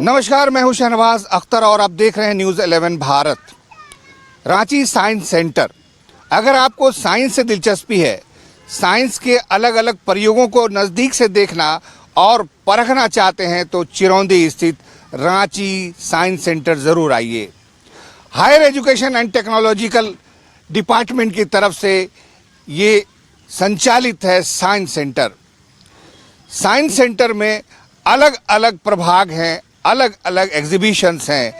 नमस्कार, मैं हूं शहनवाज अख्तर और आप देख रहे हैं news 11 Bharat. Ranchi science centre. अगर आपको साइंस से दिलचस्पी है, साइंस के अलग अलग प्रयोगों को नज़दीक से देखना और परखना चाहते हैं तो चिरौंदी स्थित रांची साइंस सेंटर ज़रूर आइए। Higher education and technological department की तरफ से ये संचालित है साइंस सेंटर। साइंस सेंटर में अलग अलग प्रभाग हैं, अलग अलग एग्जीबिशंस हैं।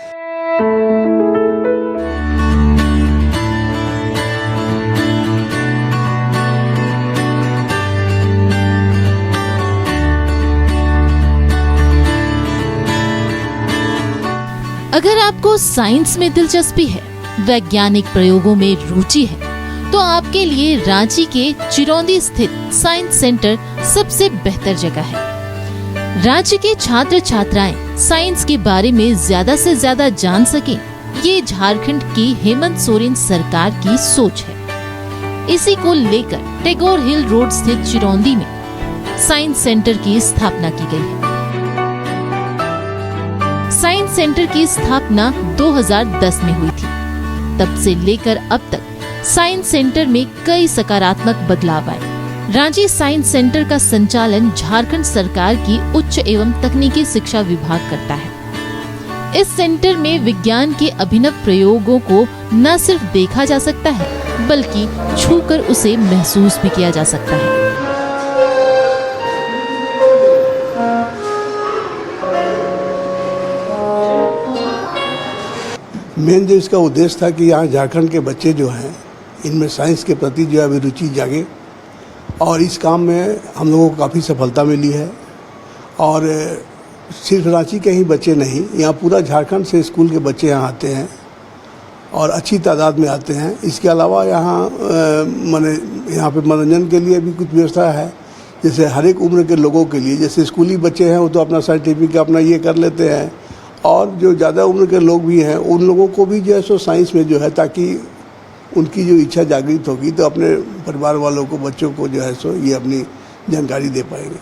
अगर आपको साइंस में दिलचस्पी है, वैज्ञानिक प्रयोगों में रुचि है, तो आपके लिए रांची के चिरौंदी स्थित साइंस सेंटर सबसे बेहतर जगह है। राज्य के छात्र छात्राएं साइंस के बारे में ज्यादा से ज्यादा जान सकें, ये झारखंड की हेमंत सोरेन सरकार की सोच है। इसी को लेकर टैगोर हिल रोड स्थित चिरौंदी में साइंस सेंटर की स्थापना की गई है। साइंस सेंटर की स्थापना 2010 में हुई थी। तब से लेकर अब तक साइंस सेंटर में कई सकारात्मक बदलाव आए। रांची साइंस सेंटर का संचालन झारखंड सरकार की उच्च एवं तकनीकी शिक्षा विभाग करता है। इस सेंटर में विज्ञान के अभिनव प्रयोगों को न सिर्फ देखा जा सकता है, बल्कि छूकर उसे महसूस भी किया जा सकता है। मेन जो इसका उद्देश्य था कि यहाँ झारखंड के बच्चे जो हैं, इनमें साइंस के प्रति जो है अभिरुचि जागे और इस काम में हम लोगों को काफ़ी सफलता मिली है। और सिर्फ रांची के ही बच्चे नहीं, यहाँ पूरा झारखंड से स्कूल के बच्चे यहाँ आते हैं और अच्छी तादाद में आते हैं। इसके अलावा यहाँ यहाँ पे मनोरंजन के लिए भी कुछ व्यवस्था है, जैसे हर एक उम्र के लोगों के लिए। जैसे स्कूली बच्चे हैं वो तो अपना सर्टिफिकेट अपना ये कर लेते हैं, और जो ज़्यादा उम्र के लोग भी हैं उन लोगों को भी जो है सो साइंस में जो है, ताकि उनकी जो इच्छा जागृत होगी तो अपने परिवार वालों को, बच्चों को जो है सो ये अपनी जानकारी दे पाएंगे।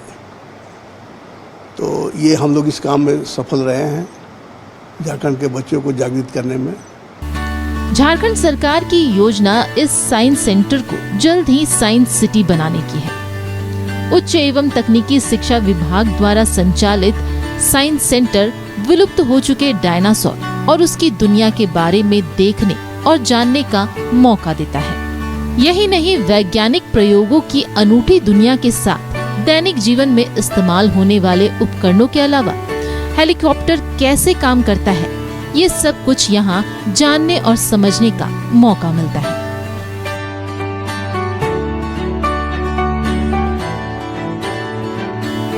तो ये हम लोग इस काम में सफल रहे हैं, झारखंड के बच्चों को जागृत करने में। झारखंड सरकार की योजना इस साइंस सेंटर को जल्द ही साइंस सिटी बनाने की है। उच्च एवं तकनीकी शिक्षा विभाग द्वारा संचालित साइंस सेंटर विलुप्त हो चुके डायनासोर और उसकी दुनिया के बारे में देखने और जानने का मौका देता है। यही नहीं, वैज्ञानिक प्रयोगों की अनूठी दुनिया के साथ दैनिक जीवन में इस्तेमाल होने वाले उपकरणों के अलावा हेलीकॉप्टर कैसे काम करता है, ये सब कुछ यहाँ जानने और समझने का मौका मिलता है।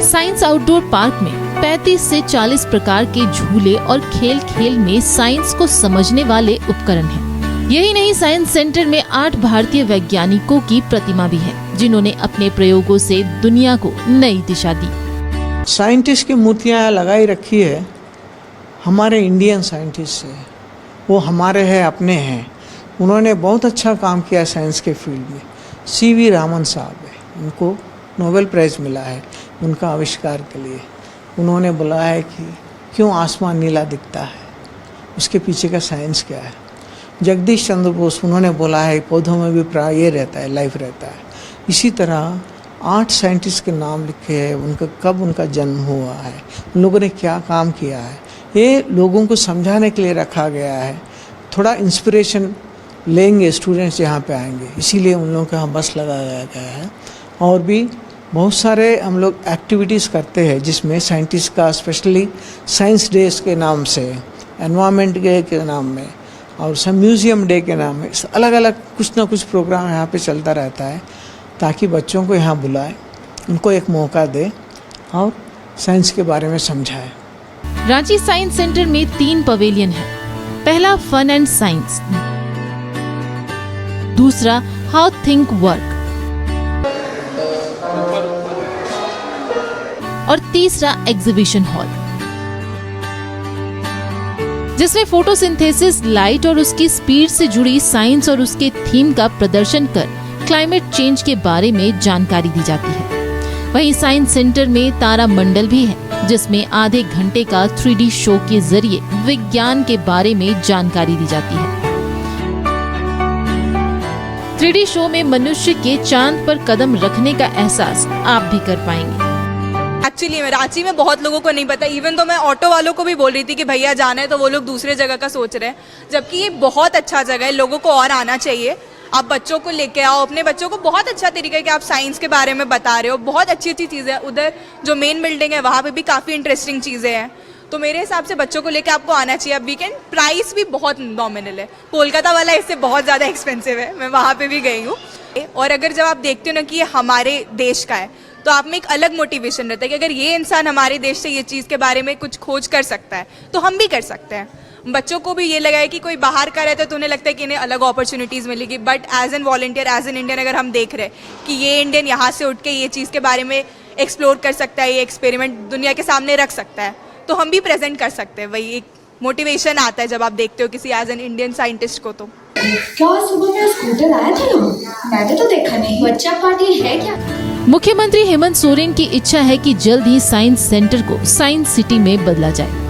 साइंस आउटडोर पार्क में 35 से 40 प्रकार के झूले और खेल खेल में साइंस को समझने वाले उपकरण हैं। यही नहीं, साइंस सेंटर में 8 भारतीय वैज्ञानिकों की प्रतिमा भी है, जिन्होंने अपने प्रयोगों से दुनिया को नई दिशा दी। साइंटिस्ट की मूर्तियाँ लगाई रखी है हमारे इंडियन साइंटिस्ट से, वो हमारे हैं, अपने हैं। उन्होंने बहुत अच्छा काम किया साइंस के फील्ड में। CV रामन साहब है, उनको नोबेल प्राइज़ मिला है उनका आविष्कार के लिए। उन्होंने बोला है कि क्यों आसमान नीला दिखता है, उसके पीछे का साइंस क्या है। जगदीश चंद्र बोस, उन्होंने बोला है पौधों में भी प्राय ये रहता है, लाइफ रहता है। इसी तरह 8 साइंटिस्ट के नाम लिखे हैं, उनका कब उनका जन्म हुआ है, उन लोगों ने क्या काम किया है, ये लोगों को समझाने के लिए रखा गया है। थोड़ा इंस्पिरेशन लेंगे स्टूडेंट्स यहाँ पे आएंगे, इसीलिए उन लोगों का यहाँ बस लगाया गया है। और भी बहुत सारे हम लोग एक्टिविटीज़ करते हैं, जिसमें साइंटिस्ट का स्पेशली साइंस डेज के नाम से, एनवायरनमेंट डे के नाम में और सब म्यूज़ियम डे के नाम में अलग अलग कुछ ना कुछ प्रोग्राम यहाँ पे चलता रहता है, ताकि बच्चों को यहाँ बुलाए, उनको एक मौका दे और साइंस के बारे में समझाए। रांची साइंस सेंटर में 3 पवेलियन है। पहला फन एंड साइंस, दूसरा हाउ थिंक वर्क और तीसरा एग्जीबिशन हॉल, जिसमें फोटोसिंथेसिस, लाइट और उसकी स्पीड से जुड़ी साइंस और उसके थीम का प्रदर्शन कर क्लाइमेट चेंज के बारे में जानकारी दी जाती है। वहीं साइंस सेंटर में तारा मंडल भी है, जिसमें आधे घंटे का 3D शो के जरिए विज्ञान के बारे में जानकारी दी जाती है। 3D शो में मनुष्य के चांद पर कदम रखने का एहसास आप भी कर पाएंगे। एक्चुअली रांची में बहुत लोगों को नहीं पता, इवन तो मैं ऑटो वालों को भी बोल रही थी कि भैया जाना है, तो वो लोग दूसरे जगह का सोच रहे हैं, जबकि ये बहुत अच्छा जगह है, लोगों को और आना चाहिए। आप बच्चों को लेके आओ, अपने बच्चों को बहुत अच्छा तरीका है कि आप साइंस के बारे में बता रहे हो, बहुत अच्छी अच्छी चीज़ें हैं। उधर जो मेन बिल्डिंग है वहाँ पे भी काफ़ी इंटरेस्टिंग चीज़ें हैं, तो मेरे हिसाब से बच्चों को लेके आपको आना चाहिए। अब वीकेंड प्राइस भी बहुत नॉमिनल है, कोलकाता वाला इससे बहुत ज़्यादा एक्सपेंसिव है, मैं वहाँ पे भी गई हूँ। और अगर जब आप देखते हो ना कि ये हमारे देश का है, तो आप में एक अलग मोटिवेशन रहता है कि अगर ये इंसान हमारे देश से ये चीज़ के बारे में कुछ खोज कर सकता है तो हम भी कर सकते हैं। बच्चों को भी ये लगा है कि कोई बाहर का रहता है तो उन्हें लगता है कि इन्हें अलग अपॉर्चुनिटीज़ मिलेगी, but as an volunteer, as an Indian, अगर हम देख रहे हैं कि ये इंडियन यहाँ से उठ के ये चीज़ के बारे में एक्सप्लोर कर सकता है, ये एक्सपेरिमेंट दुनिया के सामने रख सकता है, तो हम भी प्रेजेंट कर सकते हैं। वही एक मोटिवेशन आता है जब आप देखते हो किसी एज एन इंडियन साइंटिस्ट को। तो क्या सुबह में स्कूटर आया था ना? मैंने तो देखा नहीं। बच्चा पार्टी है क्या? मुख्यमंत्री हेमंत सोरेन की इच्छा है कि जल्द ही साइंस सेंटर को साइंस सिटी में बदला जाए।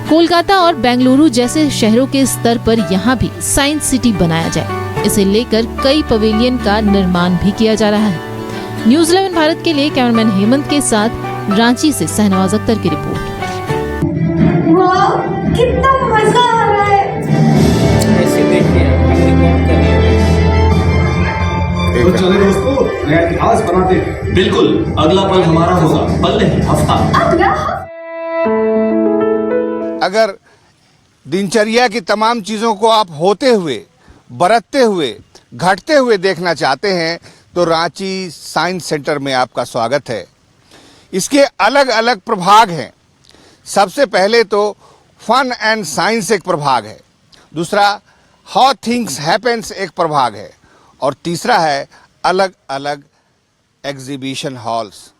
कोलकाता और बेंगलुरु जैसे शहरों के स्तर पर यहाँ भी साइंस सिटी बनाया जाए। इसे लेकर कई पवेलियन का निर्माण भी किया जा रहा है। न्यूज़ 11 भारत के लिए कैमरामैन हेमंत के साथ रांची से सहनवाज अख्तर की रिपोर्ट। वाह, कितना मजा आ रहा है। ऐसे देखिए तो चले दोस्तों, नया इतिहास बनाते हैं। बिल्कुल, अगला पल हमारा होगा, पल नहीं हफ्ता। अगर दिनचर्या की तमाम चीज़ों को आप होते हुए, बरतते हुए, घटते हुए देखना चाहते हैं तो रांची साइंस सेंटर में आपका स्वागत है। इसके अलग अलग प्रभाग हैं। सबसे पहले तो फन एंड साइंस एक प्रभाग है, दूसरा हाउ थिंग्स हैपेंस एक प्रभाग है, और तीसरा है अलग अलग exhibition halls.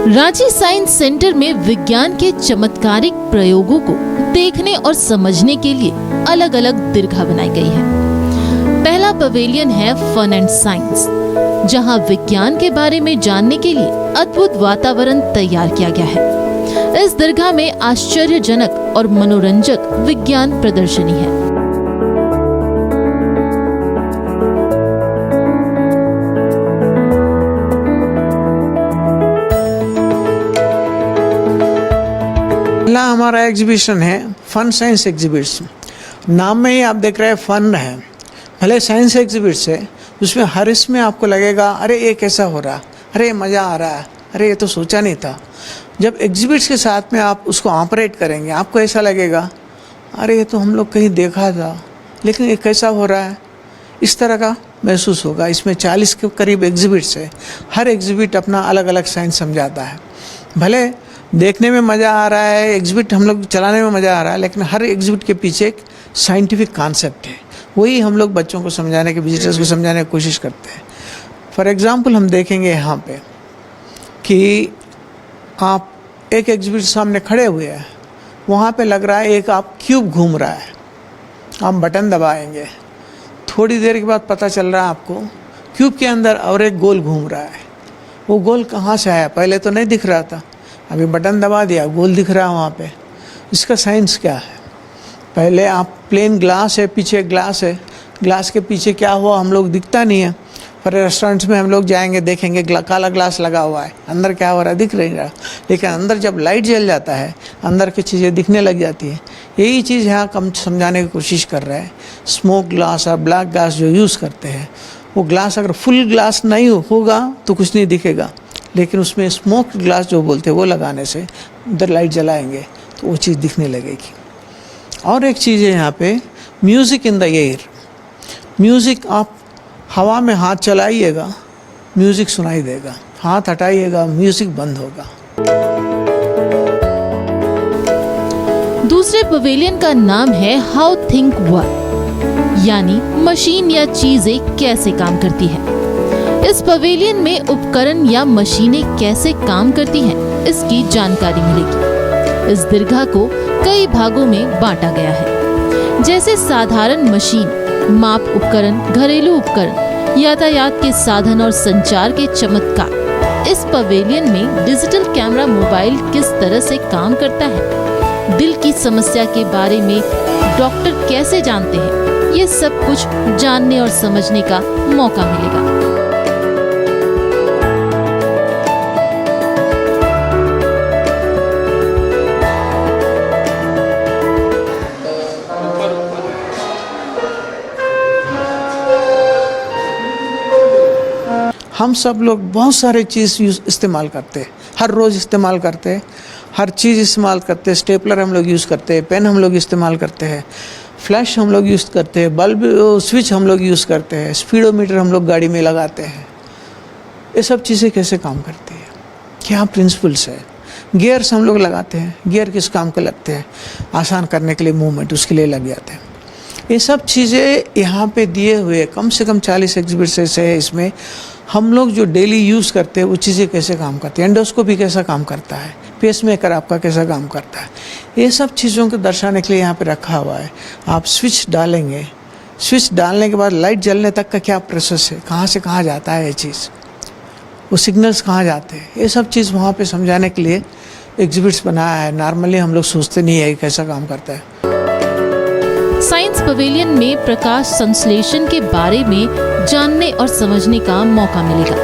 Ranchi science centre में विज्ञान के चमत्कारिक प्रयोगों को देखने और समझने के लिए अलग अलग दीर्घा बनाई गई है। पहला पवेलियन है फन एंड साइंस, जहां विज्ञान के बारे में जानने के लिए अद्भुत वातावरण तैयार किया गया है। इस दीर्घा में आश्चर्यजनक और मनोरंजक विज्ञान प्रदर्शनी है। पहला हमारा एग्जीबिशन है फन साइंस एग्जीबिशन। नाम में ही आप देख रहे हैं फन है, भले साइंस एग्जीबिशन है, उसमें हर इसमें आपको लगेगा अरे ये कैसा हो रहा, अरे मज़ा आ रहा है, अरे ये तो सोचा नहीं था। जब एग्जीबिट्स के साथ में आप उसको ऑपरेट करेंगे आपको ऐसा लगेगा अरे ये तो हम लोग कहीं देखा था, लेकिन ये कैसा हो रहा है, इस तरह का महसूस होगा। इसमें 40 के करीब एग्जीबिट्स है, हर एग्जीबिट अपना अलग अलग साइंस समझाता है। भले देखने में मज़ा आ रहा है, एग्जिबिट हम लोग चलाने में मज़ा आ रहा है, लेकिन हर एग्जिबिट के पीछे एक साइंटिफिक कॉन्सेप्ट है, वही हम लोग बच्चों को समझाने के, विजिटर्स को समझाने की कोशिश करते हैं। फॉर एग्ज़ाम्पल हम देखेंगे यहाँ पे कि आप एक एग्जिबिट सामने खड़े हुए हैं, वहाँ पे लग रहा है एक आप क्यूब घूम रहा है, आप बटन दबाएंगे, थोड़ी देर के बाद पता चल रहा है आपको क्यूब के अंदर और एक गोल घूम रहा है। वो गोल कहाँ से आया, पहले तो नहीं दिख रहा था, अभी बटन दबा दिया गोल दिख रहा है वहाँ पे। इसका साइंस क्या है? पहले आप प्लेन ग्लास है, पीछे ग्लास है, ग्लास के पीछे क्या हुआ हम लोग दिखता नहीं है। पर रेस्टोरेंट्स में हम लोग जाएंगे देखेंगे काला ग्लास लगा हुआ है, अंदर क्या हो रहा है दिख नहीं रहा, लेकिन अंदर जब लाइट जल जाता है अंदर की चीज़ें दिखने लग जाती है। यही चीज़ यहाँ हम समझाने की कोशिश कर रहे हैं। स्मोक ग्लास और ब्लैक ग्लास जो यूज़ करते हैं, वो ग्लास अगर फुल ग्लास नहीं होगा तो कुछ नहीं दिखेगा, लेकिन उसमें स्मोक ग्लास जो बोलते हैं वो लगाने से उधर लाइट जलाएंगे तो वो चीज़ दिखने लगेगी। और एक चीज़ है यहाँ पे music in the air. Music आप हवा में हाथ चलाइएगा म्यूज़िक सुनाई देगा, हाथ हटाइएगा म्यूज़िक बंद होगा। दूसरे पवेलियन का नाम है हाउ थिंक वर्क, यानी मशीन या चीजें कैसे काम करती है। इस पवेलियन में उपकरण या मशीनें कैसे काम करती हैं इसकी जानकारी मिलेगी। इस दीर्घा को कई भागों में बांटा गया है, जैसे साधारण मशीन, माप उपकरण, घरेलू उपकरण, यातायात के साधन और संचार के चमत्कार। इस पवेलियन में डिजिटल कैमरा मोबाइल किस तरह से काम करता है, दिल की समस्या के बारे में डॉक्टर कैसे जानते हैं, ये सब कुछ जानने और समझने का मौका मिलेगा। हम सब लोग बहुत सारे चीज़ इस्तेमाल करते हैं, हर रोज़ इस्तेमाल करते हैं, हर चीज़ इस्तेमाल करते हैं। स्टेपलर हम लोग यूज़ करते हैं, पेन हम लोग इस्तेमाल करते हैं, फ्लैश हम लोग यूज़ करते हैं, बल्ब स्विच हम लोग यूज़ करते हैं, स्पीडोमीटर हम लोग गाड़ी में लगाते हैं। ये सब चीज़ें कैसे काम करती है, क्या प्रिंसिपल्स है। गियर्स हम लोग लगाते हैं, गियर किस काम के लगते हैं, आसान करने के लिए मूवमेंट, उसके लिए लग जाते हैं। ये सब चीज़ें यहाँ पे दिए हुए कम से कम 40 एग्जिबिट्स ऐसे है। इसमें हम लोग जो डेली यूज़ करते हैं वो चीज़ें कैसे काम करती है, एंडोस्कोपी कैसा काम करता है, पेसमेकर आपका कैसा काम करता है, ये सब चीज़ों को दर्शाने के लिए यहाँ पे रखा हुआ है। आप स्विच डालेंगे, स्विच डालने के बाद लाइट जलने तक का क्या प्रोसेस है, कहाँ से कहाँ जाता है ये चीज़, वो सिग्नल्स कहाँ जाते हैं, ये सब चीज़ वहाँ पे समझाने के लिए एग्जिबिट्स बनाया है। नॉर्मली हम लोग सोचते नहीं है कैसा काम करता है। साइंस पवेलियन में प्रकाश संश्लेषण के बारे में जानने और समझने का मौका मिलेगा।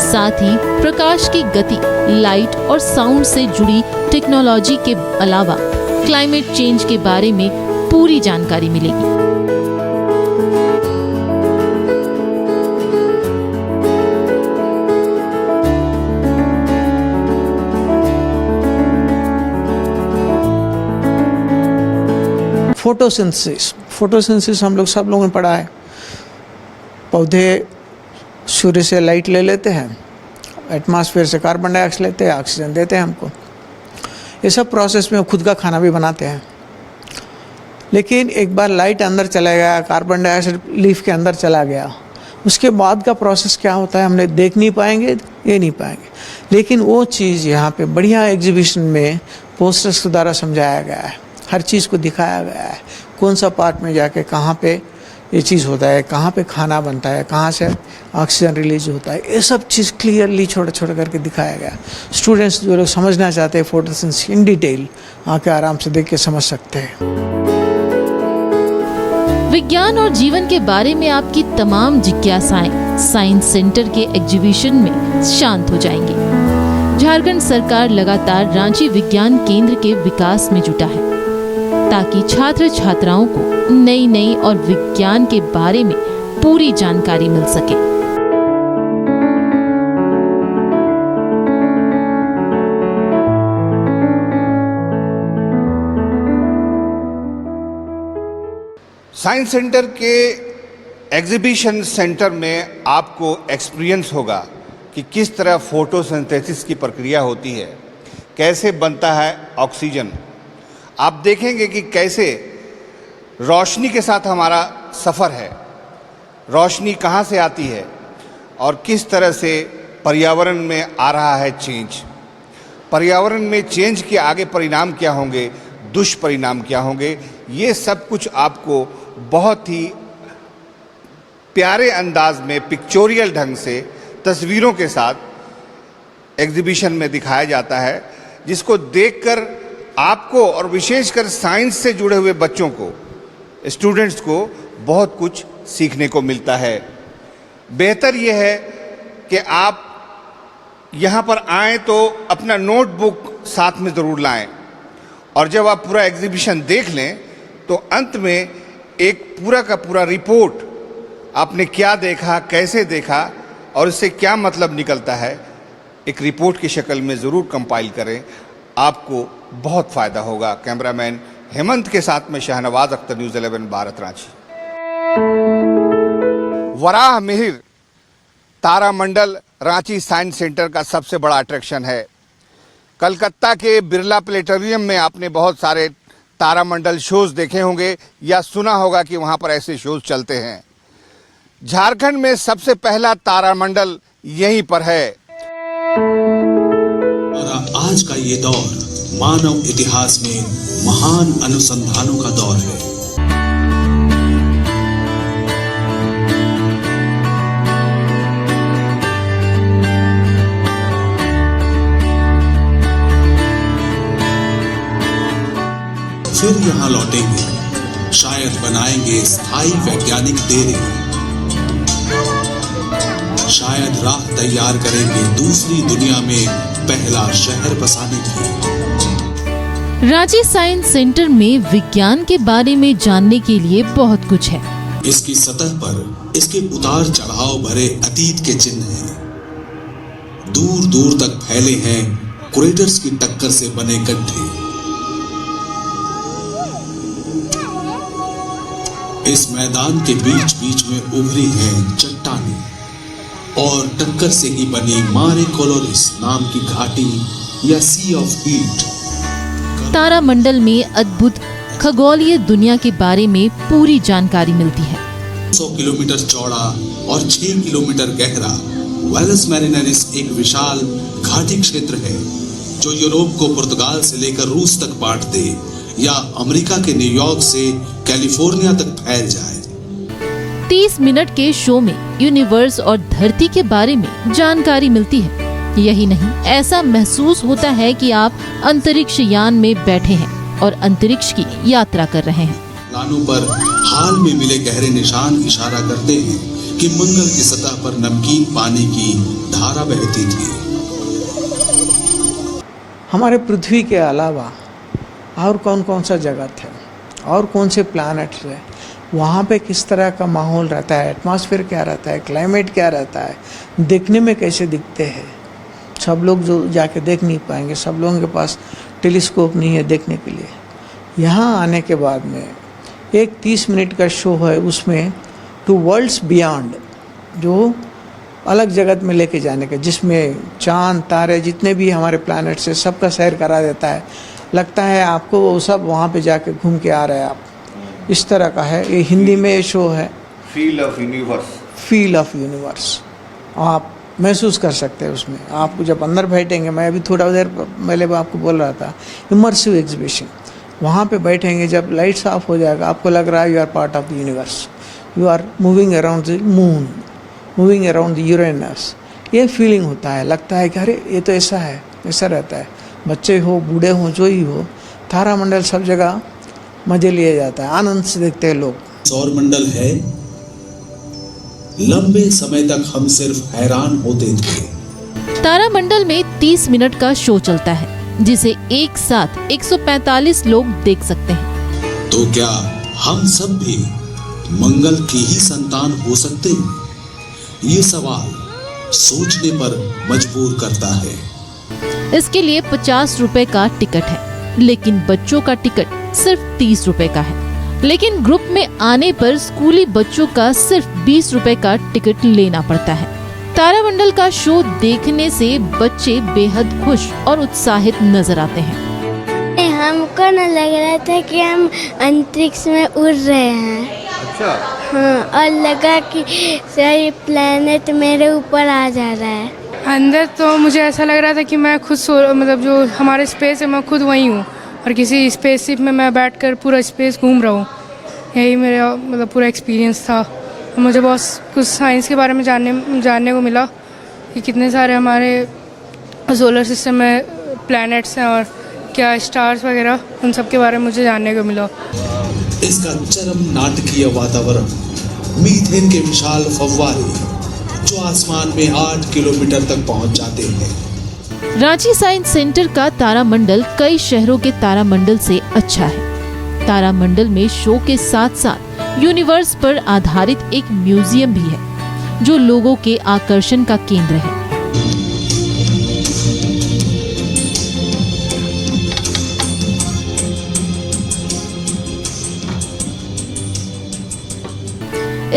साथ ही प्रकाश की गति, लाइट और साउंड से जुड़ी टेक्नोलॉजी के अलावा क्लाइमेट चेंज के बारे में पूरी जानकारी मिलेगी। फोटोसिंथेसिस हम लोग सब लोगों ने पढ़ा है। पौधे सूर्य से लाइट ले लेते हैं, एटमॉस्फेयर से कार्बन डाइऑक्साइड लेते हैं, ऑक्सीजन देते हैं हमको। ये सब प्रोसेस में खुद का खाना भी बनाते हैं। लेकिन एक बार लाइट अंदर चला गया, कार्बन डाइऑक्साइड लीफ के अंदर चला गया, उसके बाद का प्रोसेस क्या होता है हमने देख नहीं पाएंगे, ये नहीं पाएंगे। लेकिन वो चीज़ यहाँ पे बढ़िया एग्जीबिशन में पोस्टर्स के द्वारा समझाया गया है, हर चीज़ को दिखाया गया है, कौन सा पार्ट में जाके कहाँ पे ये चीज़ होता है, कहाँ पे खाना बनता है, कहाँ से ऑक्सीजन रिलीज होता है, ये सब चीज़ क्लियरली छोटा छोटा करके दिखाया गया। स्टूडेंट्स जो लोग समझना चाहते हैं फोटोसिंथेसिस इन डिटेल आके आराम से देख के समझ सकते हैं। विज्ञान और जीवन के बारे में आपकी तमाम जिज्ञासाएं साइंस सेंटर के एग्जीबिशन में शांत हो जाएंगी। झारखंड सरकार लगातार रांची विज्ञान केंद्र के विकास में जुटा है, ताकि छात्र छात्राओं को नई नई और विज्ञान के बारे में पूरी जानकारी मिल सके। साइंस सेंटर के एग्जीबिशन सेंटर में आपको एक्सपीरियंस होगा कि किस तरह फोटोसिंथेसिस की प्रक्रिया होती है, कैसे बनता है ऑक्सीजन। आप देखेंगे कि कैसे रोशनी के साथ हमारा सफ़र है, रोशनी कहाँ से आती है और किस तरह से पर्यावरण में आ रहा है चेंज। पर्यावरण में चेंज के आगे परिणाम क्या होंगे, दुष्परिणाम क्या होंगे, ये सब कुछ आपको बहुत ही प्यारे अंदाज में पिक्चोरियल ढंग से तस्वीरों के साथ एग्जीबिशन में दिखाया जाता है, जिसको देखकर आपको और विशेषकर साइंस से जुड़े हुए बच्चों को, स्टूडेंट्स को बहुत कुछ सीखने को मिलता है। बेहतर यह है कि आप यहाँ पर आएँ तो अपना नोटबुक साथ में ज़रूर लाएं, और जब आप पूरा एग्जीबिशन देख लें तो अंत में एक पूरा का पूरा रिपोर्ट आपने क्या देखा, कैसे देखा और इससे क्या मतलब निकलता है, एक रिपोर्ट की शक्ल में ज़रूर कंपाइल करें, आपको बहुत फ़ायदा होगा। कैमरामैन हेमंत के साथ में शाहनवाज अख्तर, न्यूज़ 11 भारत, रांची। वराह मिहिर तारामंडल रांची साइंस सेंटर का सबसे बड़ा अट्रैक्शन है। कलकत्ता के बिरला प्लेनेटोरियम में आपने बहुत सारे तारामंडल शोज देखे होंगे या सुना होगा कि वहां पर ऐसे शोज चलते हैं। झारखंड में सबसे पहला तारामंडल यहीं पर है। आज का ये दौर मानव इतिहास में महान अनुसंधानों का दौर है। फिर यहाँ लौटेंगे, शायद बनाएंगे स्थायी वैज्ञानिक डेरे, शायद राह तैयार करेंगे दूसरी दुनिया में पहला शहर बसाने की। रांची साइंस सेंटर में विज्ञान के बारे में जानने के लिए बहुत कुछ है। इसकी सतह पर इसके उतार चढ़ाव भरे अतीत के चिन्ह हैं। दूर दूर तक फैले हैं क्रेटर्स की टक्कर से बने गड्ढे। इस मैदान के बीच बीच में उभरी हैं चट्टानें और टक्कर से ही बनी मारे कोलोरिस नाम की घाटी या सी ऑफ हीट। तारामंडल में अद्भुत खगोलीय दुनिया के बारे में पूरी जानकारी मिलती है। 100 किलोमीटर चौड़ा और 6 किलोमीटर गहरा वेलस मैरिनेरिस एक विशाल घाटी क्षेत्र है जो यूरोप को पुर्तगाल से लेकर रूस तक बांट दे या अमेरिका के न्यूयॉर्क से कैलिफोर्निया तक फैल जाए। 30 मिनट के शो में यूनिवर्स और धरती के बारे में जानकारी मिलती है। यही नहीं, ऐसा महसूस होता है कि आप अंतरिक्ष यान में बैठे हैं और अंतरिक्ष की यात्रा कर रहे हैं। लानों पर हाल में मिले गहरे निशान इशारा करते हैं कि मंगल की सतह पर नमकीन पानी की धारा बहती थी। हमारे पृथ्वी के अलावा और कौन कौन सा जगत है और कौन से प्लैनेट्स है, वहाँ पे किस तरह का माहौल रहता है, एटमॉस्फेयर क्या रहता है, क्लाइमेट क्या रहता है, देखने में कैसे दिखते हैं। सब लोग जो जाके देख नहीं पाएंगे, सब लोगों के पास टेलीस्कोप नहीं है देखने के लिए। यहाँ आने के बाद में एक 30 मिनट का शो है, उसमें टू वर्ल्ड्स बियॉन्ड, जो अलग जगत में लेके जाने का, जिसमें चांद तारे जितने भी हमारे प्लैनेट्स है सबका सैर करा देता है। लगता है आपको वो सब वहाँ पे जाके घूम के आ रहे हैं आप, इस तरह का है। ये हिंदी में ये शो है feel of universe. Feel of universe आप महसूस कर सकते हैं उसमें। आपको जब अंदर बैठेंगे, मैं अभी थोड़ा देर पहले आपको बोल रहा था, इमर्सिव एग्जीबिशन, वहाँ पे बैठेंगे, जब लाइट्स ऑफ हो जाएगा आपको लग रहा है you are part of the universe, you are moving around the moon, moving around the Uranus. ये फीलिंग होता है, लगता है कि अरे ये तो ऐसा है, ऐसा रहता है। बच्चे हो, बूढ़े हो, जो ही हो, तारामंडल सब जगह मजे लिए जाता है, आनंद से देखते हैं लोग। सौर मंडल है, लंबे समय तक हम सिर्फ हैरान होते थे। तारामंडल में 30 मिनट का शो चलता है, जिसे एक साथ 145 लोग देख सकते हैं। तो क्या हम सब भी मंगल की ही संतान हो सकते हैं? ये सवाल सोचने पर मजबूर करता है। इसके लिए 50 रुपए का टिकट है, लेकिन बच्चों का टिकट सिर्फ 30 रुपए का है। लेकिन ग्रुप में आने पर स्कूली बच्चों का सिर्फ 20 रुपए का टिकट लेना पड़ता है। तारामंडल का शो देखने से बच्चे बेहद खुश और उत्साहित नजर आते हैं। हमको न लग रहा था कि हम अंतरिक्ष में उड़ रहे हैं। अच्छा। हाँ, और लगा कि सारे प्लेनेट मेरे ऊपर आ जा रहा है। अंदर तो मुझे ऐसा लग रहा था कि मैं खुद मतलब जो हमारे स्पेस है मैं खुद वही हूँ और किसी स्पेसशिप में मैं बैठकर पूरा स्पेस घूम रहा हूँ। यही मेरा मतलब पूरा एक्सपीरियंस था। मुझे बहुत कुछ साइंस के बारे में जानने को मिला कि कितने सारे हमारे सोलर सिस्टम में प्लैनेट्स हैं और क्या स्टार्स वगैरह, उन सब के बारे में मुझे जानने को मिला। इसका चरम नाटकीय वातावरण, मीथेन के विशाल फव्वारे जो आसमान में 8 किलोमीटर तक पहुंच जाते हैं। रांची साइंस सेंटर का तारामंडल कई शहरों के तारामंडल से अच्छा है। तारामंडल में शो के साथ साथ यूनिवर्स पर आधारित एक म्यूजियम भी है, जो लोगों के आकर्षण का केंद्र है।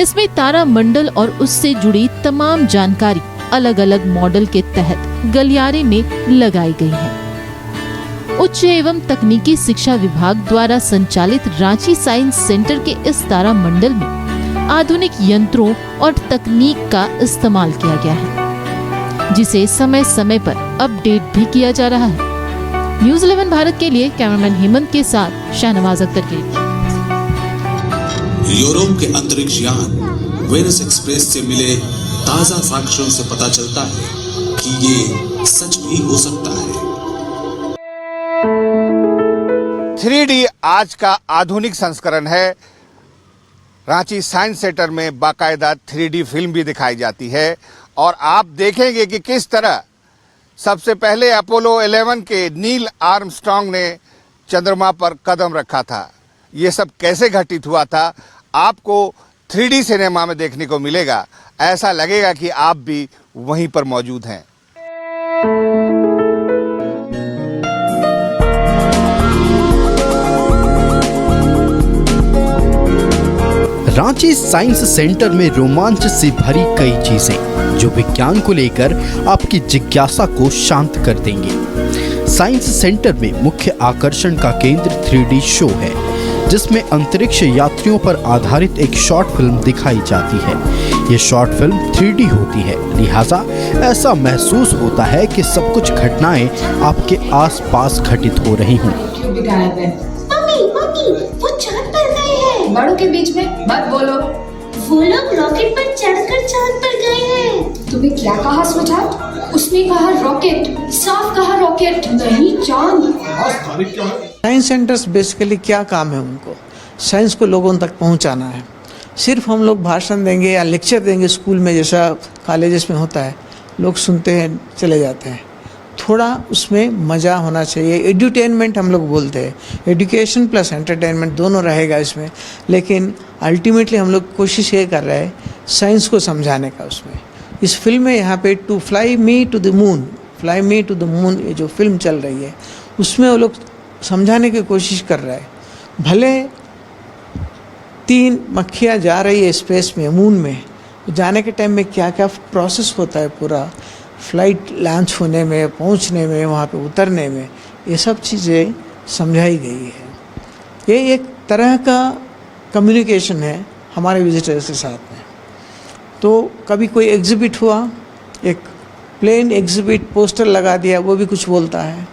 इसमें तारामंडल और उससे जुड़ी तमाम जानकारी अलग अलग मॉडल के तहत गलियारे में लगाई गई है। उच्च एवं तकनीकी शिक्षा विभाग द्वारा संचालित रांची साइंस सेंटर के इस तारामंडल में आधुनिक यंत्रों और तकनीक का इस्तेमाल किया गया है, जिसे समय समय पर अपडेट भी किया जा रहा है। न्यूज़ 11 भारत के लिए कैमरामैन हेमंत के साथ शाहनवाज अख्तर की रिपोर्ट। यूरोप के अंतरिक्ष यान वेनस एक्सप्रेस से मिले ताजा साक्ष्यों से पता चलता है कि ये सच भी हो सकता है। 3D आज का आधुनिक संस्करण है। रांची साइंस सेंटर में बाकायदा 3D फिल्म भी दिखाई जाती है और आप देखेंगे कि किस तरह सबसे पहले अपोलो 11 के नील आर्मस्ट्रांग ने चंद्रमा पर कदम रखा था। ये सब कैसे घटित हुआ था, आपको 3D सिनेमा में देखने को मिलेगा। ऐसा लगेगा कि आप भी वहीं पर मौजूद हैं। रांची साइंस सेंटर में रोमांच से भरी कई चीजें जो विज्ञान को लेकर आपकी जिज्ञासा को शांत कर देंगे। साइंस सेंटर में मुख्य आकर्षण का केंद्र 3D शो है, जिसमें अंतरिक्ष यात्रियों पर आधारित एक शॉर्ट फिल्म दिखाई जाती है। ये शॉर्ट फिल्म 3D होती है, लिहाजा ऐसा महसूस होता है कि सब कुछ घटनाएं आपके आसपास घटित हो रही हों। वो चांद पर गए हैं। बड़ों के बीच में मत बोलो। वो लोग रॉकेट पर चढ़कर चांद पर गए हैं। तुम्हें क्या कहा स्वीटहार्ट? उसने कहा रॉकेट, साफ कहा रॉकेट, नहीं चांद। साइंस सेंटर्स बेसिकली क्या काम है उनको? साइंस को लोगों तक पहुंचाना है। सिर्फ हम लोग भाषण देंगे या लेक्चर देंगे स्कूल में जैसा कॉलेजेस में होता है, लोग सुनते हैं चले जाते हैं। थोड़ा उसमें मज़ा होना चाहिए। एड्यूटेनमेंट हम लोग बोलते हैं, एजुकेशन प्लस एंटरटेनमेंट दोनों रहेगा इसमें। लेकिन अल्टीमेटली हम लोग कोशिश ये कर रहे हैं साइंस को समझाने का। उसमें इस फिल्म में यहाँ पे to fly me to the moon, fly me to the moon, ये जो फिल्म चल रही है उसमें वो लोग समझाने की कोशिश कर रहे हैं। भले 3 मक्खियाँ जा रही है स्पेस में, मून में, जाने के टाइम में क्या क्या प्रोसेस होता है पूरा फ्लाइट लॉन्च होने में, पहुंचने में, वहाँ पे उतरने में, ये सब चीज़ें समझाई गई है। ये एक तरह का कम्युनिकेशन है हमारे विजिटर्स के साथ में। तो कभी कोई एग्जिबिट हुआ, एक प्लेन एग्जिबिट पोस्टर लगा दिया, वो भी कुछ बोलता है।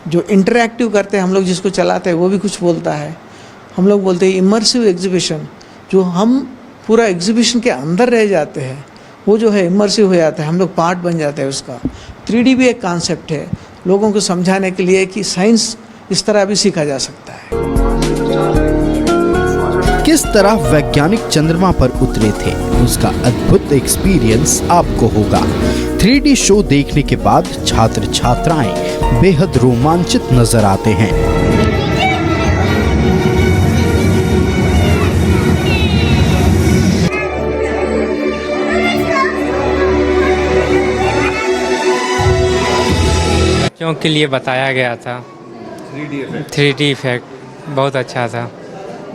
जो इंटरैक्टिव करते हैं हम लोग, जिसको चलाते हैं, वो भी कुछ बोलता है। हम लोग बोलते हैं इमर्सिव एग्जीबिशन, जो हम पूरा एग्जीबिशन के अंदर रह जाते हैं, वो जो है इमर्सिव हो जाता है, हम लोग पार्ट बन जाते हैं उसका। 3D भी एक कॉन्सेप्ट है लोगों को समझाने के लिए कि साइंस इस तरह भी सीखा जा सकता है। किस तरह वैज्ञानिक चंद्रमा पर उतरे थे, उसका अद्भुत एक्सपीरियंस आपको होगा। 3D शो देखने के बाद छात्र छात्राएं बेहद रोमांचित नजर आते हैं। बच्चों के लिए बताया गया था 3D इफेक्ट बहुत अच्छा था।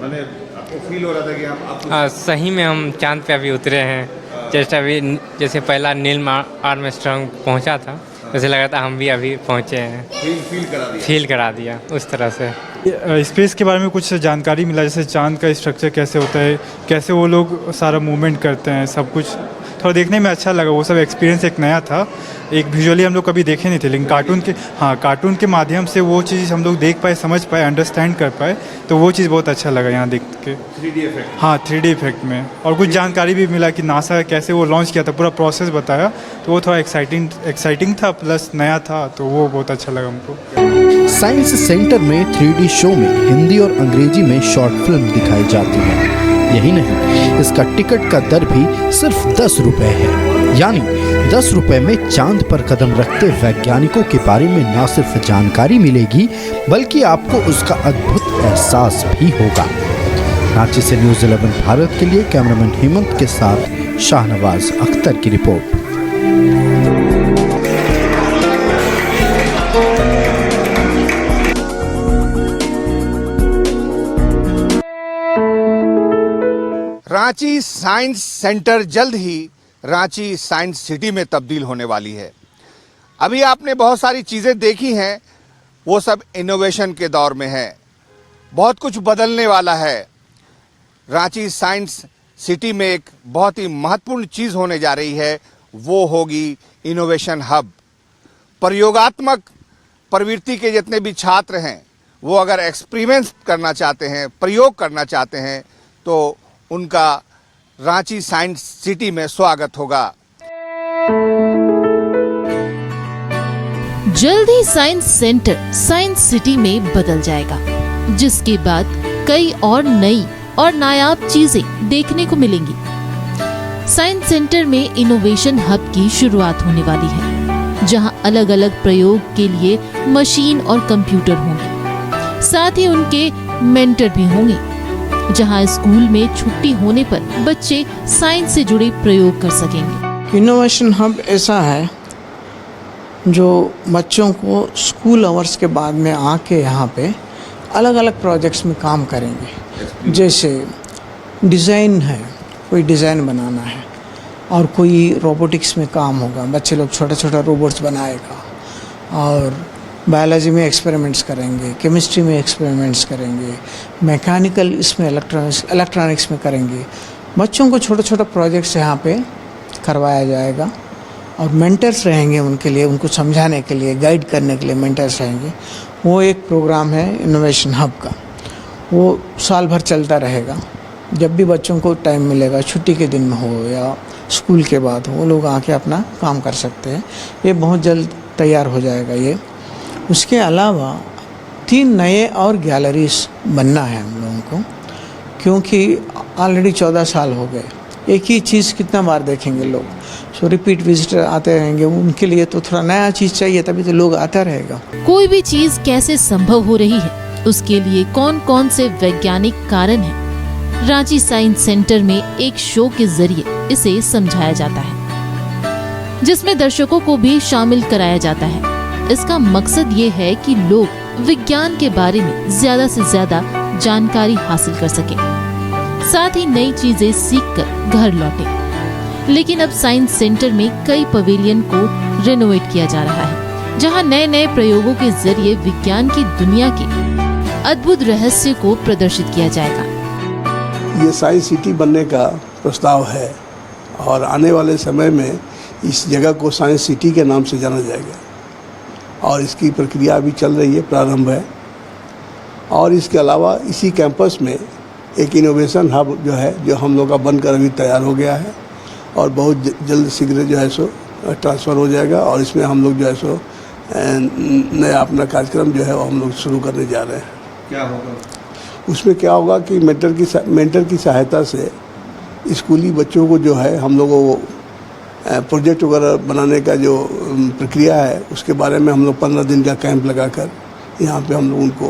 मैंने आपको फील हो रहा था कि आप सही में हम चांद पे अभी उतरे हैं। जैसे पहला नील आर्मस्ट्रांग पहुंचा था, जैसे लगा था हम भी अभी पहुंचे हैं। फील करा दिया उस तरह से। स्पेस के बारे में कुछ जानकारी मिला, जैसे चांद का स्ट्रक्चर कैसे होता है, कैसे वो लोग सारा मूवमेंट करते हैं, सब कुछ थोड़ा देखने में अच्छा लगा। वो सब एक्सपीरियंस एक नया था, एक विजुअली हम लोग कभी देखे नहीं थे, लेकिन कार्टून के माध्यम से वो चीज़ हम लोग देख पाए, समझ पाए, अंडरस्टैंड कर पाए, तो वो चीज़ बहुत अच्छा लगा यहाँ देख के। 3D इफेक्ट, हाँ 3D इफेक्ट में। और कुछ जानकारी भी मिला कि नासा कैसे वो लॉन्च किया था, पूरा प्रोसेस बताया, तो वो थोड़ा एक्साइटिंग था, प्लस नया था, तो वो बहुत अच्छा लगा हमको। साइंस सेंटर में 3D शो में हिंदी और अंग्रेजी में शॉर्ट फिल्म दिखाई जाती है। यही नहीं, इसका टिकट का दर भी सिर्फ 10 रुपए है। यानी 10 रुपए में चांद पर कदम रखते वैज्ञानिकों के बारे में न सिर्फ जानकारी मिलेगी, बल्कि आपको उसका अद्भुत एहसास भी होगा। रांची से न्यूज़ 11 भारत के लिए कैमरामैन हेमंत के साथ शाहनवाज अख्तर की रिपोर्ट। रांची साइंस सेंटर जल्द ही रांची साइंस सिटी में तब्दील होने वाली है। अभी आपने बहुत सारी चीज़ें देखी हैं, वो सब इनोवेशन के दौर में है। बहुत कुछ बदलने वाला है। रांची साइंस सिटी में एक बहुत ही महत्वपूर्ण चीज़ होने जा रही है, वो होगी इनोवेशन हब। प्रयोगात्मक प्रवृत्ति के जितने भी छात्र हैं वो अगर एक्सपेरिमेंट करना चाहते हैं, प्रयोग करना चाहते हैं, तो उनका रांची साइंस सिटी में स्वागत होगा। जल्द ही साइंस सेंटर साइंस सिटी में बदल जाएगा, जिसके बाद कई और नई और नायाब चीजें देखने को मिलेंगी। साइंस सेंटर में इनोवेशन हब की शुरुआत होने वाली है, जहां अलग अलग प्रयोग के लिए मशीन और कंप्यूटर होंगे। साथ ही उनके मेंटर भी होंगे, जहां स्कूल में छुट्टी होने पर बच्चे साइंस से जुड़े प्रयोग कर सकेंगे। इनोवेशन हब ऐसा है जो बच्चों को स्कूल आवर्स के बाद में आके यहाँ पे अलग अलग प्रोजेक्ट्स में काम करेंगे। जैसे डिज़ाइन है, कोई डिज़ाइन बनाना है, और कोई रोबोटिक्स में काम होगा, बच्चे लोग छोटा छोटा रोबोट्स बनाएगा, और बायोलॉजी में एक्सपेरिमेंट्स करेंगे, केमिस्ट्री में एक्सपेरिमेंट्स करेंगे, मैकेनिकल इसमें इलेक्ट्रॉनिक्स में करेंगे। बच्चों को छोटा छोटा प्रोजेक्ट्स यहाँ पे करवाया जाएगा, और मेंटर्स रहेंगे उनके लिए, उनको समझाने के लिए, गाइड करने के लिए मेंटर्स रहेंगे। वो एक प्रोग्राम है इनोवेशन हब का, वो साल भर चलता रहेगा। जब भी बच्चों को टाइम मिलेगा, छुट्टी के दिन में हो या स्कूल के बाद हो, वो लोग आके अपना काम कर सकते हैं। ये बहुत जल्द तैयार हो जाएगा ये। उसके अलावा 3 नए और गैलरीज बनना है हम लोगों को, क्योंकि ऑलरेडी 14 साल हो गए। एक ही चीज़ कितना बार देखेंगे लोग, सो रिपीट विजिटर आते रहेंगे। उनके लिए तो थोड़ा नया चीज़ चाहिए, तभी तो लोग आता रहेगा। कोई भी चीज कैसे संभव हो रही है, उसके लिए कौन कौन से वैज्ञानिक कारण हैं, रांची साइंस सेंटर में एक शो के जरिए इसे समझाया जाता है, जिसमें दर्शकों को भी शामिल कराया जाता है। इसका मकसद ये है कि लोग विज्ञान के बारे में ज्यादा से ज्यादा जानकारी हासिल कर सकें, साथ ही नई चीजें सीखकर घर लौटें। लेकिन अब साइंस सेंटर में कई पवेलियन को रेनोवेट किया जा रहा है, जहां नए नए प्रयोगों के जरिए विज्ञान की दुनिया के अद्भुत रहस्य को प्रदर्शित किया जाएगा। ये साइंस सिटी बनने का प्रस्ताव है, और आने वाले समय में इस जगह को साइंस सिटी के नाम से जाना जाएगा, और इसकी प्रक्रिया अभी चल रही है, प्रारंभ है। और इसके अलावा इसी कैंपस में एक इनोवेशन हब जो है, जो हम लोग का बनकर अभी तैयार हो गया है, और बहुत जल्द शीघ्र जो है सो ट्रांसफ़र हो जाएगा, और इसमें हम लोग जो है सो नया अपना कार्यक्रम जो है वो हम लोग शुरू करने जा रहे हैं। क्या होगा उसमें? क्या होगा कि मेंटर की सहायता से स्कूली बच्चों को जो है हम लोगों को प्रोजेक्ट वगैरह बनाने का जो प्रक्रिया है, उसके बारे में हम लोग 15 दिन का कैंप लगाकर यहाँ पे हम लोग उनको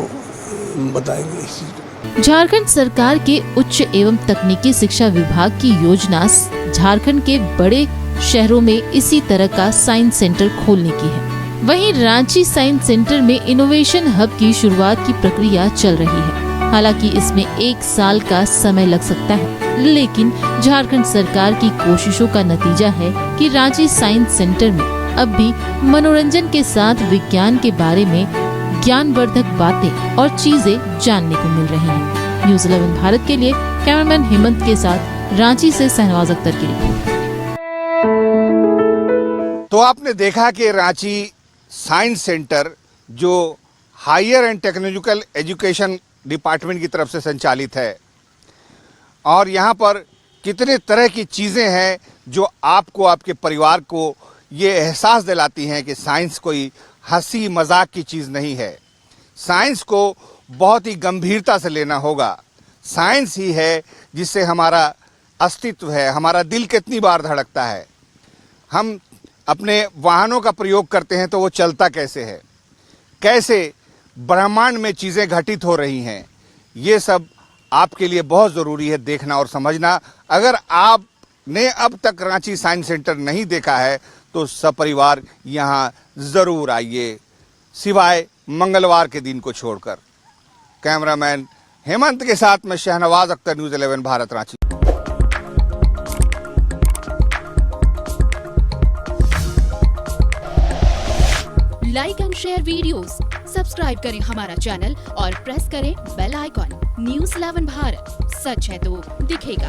बताएंगे इस चीज़ को। झारखंड सरकार के उच्च एवं तकनीकी शिक्षा विभाग की योजना झारखंड के बड़े शहरों में इसी तरह का साइंस सेंटर खोलने की है। वहीं रांची साइंस सेंटर में इनोवेशन हब की शुरुआत की प्रक्रिया चल रही है। हालांकि इसमें 1 साल का समय लग सकता है, लेकिन झारखंड सरकार की कोशिशों का नतीजा है कि रांची साइंस सेंटर में अब भी मनोरंजन के साथ विज्ञान के बारे में ज्ञानवर्धक बातें और चीजें जानने को मिल रही हैं। न्यूज़ 11 भारत के लिए कैमरामैन हेमंत के साथ रांची से शहनवाज अख्तर की रिपोर्ट। तो आपने देखा कि रांची साइंस सेंटर जो higher and technological education department की तरफ से संचालित है, और यहाँ पर कितने तरह की चीज़ें हैं जो आपको, आपके परिवार को ये एहसास दिलाती हैं कि साइंस कोई हंसी मजाक की चीज़ नहीं है। साइंस को बहुत ही गंभीरता से लेना होगा। साइंस ही है जिससे हमारा अस्तित्व है, हमारा दिल कितनी बार धड़कता है। हम अपने वाहनों का प्रयोग करते हैं तो वो चलता कैसे है, कैसे ब्रह्मांड में चीज़ें घटित हो रही हैं, ये सब आपके लिए बहुत ज़रूरी है देखना और समझना। अगर आपने अब तक रांची साइंस सेंटर नहीं देखा है तो सपरिवार यहाँ ज़रूर आइए, सिवाय मंगलवार के दिन को छोड़कर। कैमरामैन हेमंत के साथ मैं Shahnawaz Akhtar, news 11 Bharat, Ranchi. Like and share videos, subscribe करें हमारा चैनल और प्रेस करें बेल आइकॉन। न्यूज़ 11 भारत, सच है तो दिखेगा।